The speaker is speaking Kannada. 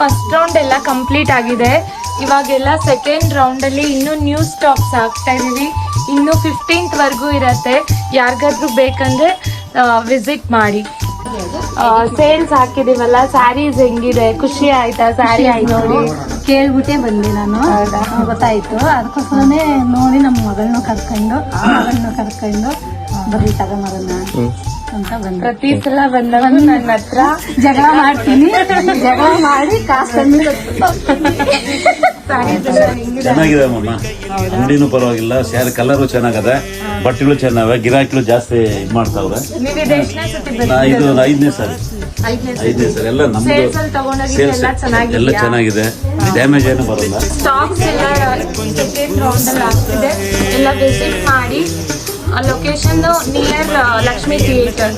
ಫಸ್ಟ್ ರೌಂಡ್ ಎಲ್ಲ ಕಂಪ್ಲೀಟ್ ಆಗಿದೆ. ಇವಾಗೆಲ್ಲ ಸೆಕೆಂಡ್ ರೌಂಡ್ ಅಲ್ಲಿ ಇನ್ನು ನ್ಯೂ ಸ್ಟಾಕ್ಸ್ ಹಾಕ್ತಾ ಇದೀವಿ. ಇನ್ನು 15th ವರೆಗೂ ಇರತ್ತೆ. ಯಾರಿಗಾದ್ರೂ ಬೇಕಂದ್ರೆ ವಿಸಿಟ್ ಮಾಡಿ. ಸೇಲ್ಸ್ ಹಾಕಿದೀವಲ್ಲ, ಸ್ಯಾರೀಸ್ ಹೆಂಗಿದೆ, ಖುಷಿ ಆಯ್ತಾ? ಸ್ಯಾರಿ ನೋಡಿ ಕೇಳ್ಬಿಟ್ಟೆ ಬಂದೆ ನಾನು. ಗೊತ್ತಾಯ್ತು, ಅದಕ್ಕೋಸ್ಕರನೇ ನೋಡಿ ನಮ್ಮ ಮಗಳನ್ನ ಕರ್ಕೊಂಡು ಬರ್ರಿ ತಗೊಂಬರೋಣ ಅಂತ ಬಂದೆ. ಪ್ರತಿ ಸಲ ಬಂದಾಗ ನನ್ನ ಹತ್ರ ಜಗಳ ಮಾಡ್ತೀನಿ, ಜಗಳ ಮಾಡಿ ಕಾಸು ಕಮ್ಮಿ ಚೆನ್ನಾಗಿದೆ ಅಮ್ಮ, ಅಂಗಡಿನೂ ಪರವಾಗಿಲ್ಲ, ಸ್ಯಾರಿ ಕಲರು ಚೆನ್ನಾಗದೆ, ಬಟ್ಟೆಗಳು ಚೆನ್ನಾವೆ, ಗಿರಾಕಿಗಳು ಜಾಸ್ತಿ ಇದು ಮಾಡ್ತಾವ್ರೆ. ನೀವು ಇದು ಎಷ್ಟನೇ ಸತಿ ಇದು 5ನೇ ಸರಿ ಎಲ್ಲ ನಮ್ದು ಎಲ್ಲ ಚೆನ್ನಾಗಿದೆ, ಡ್ಯಾಮೇಜ್ ಏನು ಬರಲ್ಲ. ಸ್ಟಾಕ್ಸ್ ಎಲ್ಲ ಸೆಕೆಂಡ್ ರೌಂಡ್ ಅಲ್ಲಿ ಆಗ್ತಿದೆ. ಎಲ್ಲ ವಿಸಿಟ್ ಮಾಡಿ. Location near Lakshmi theatre.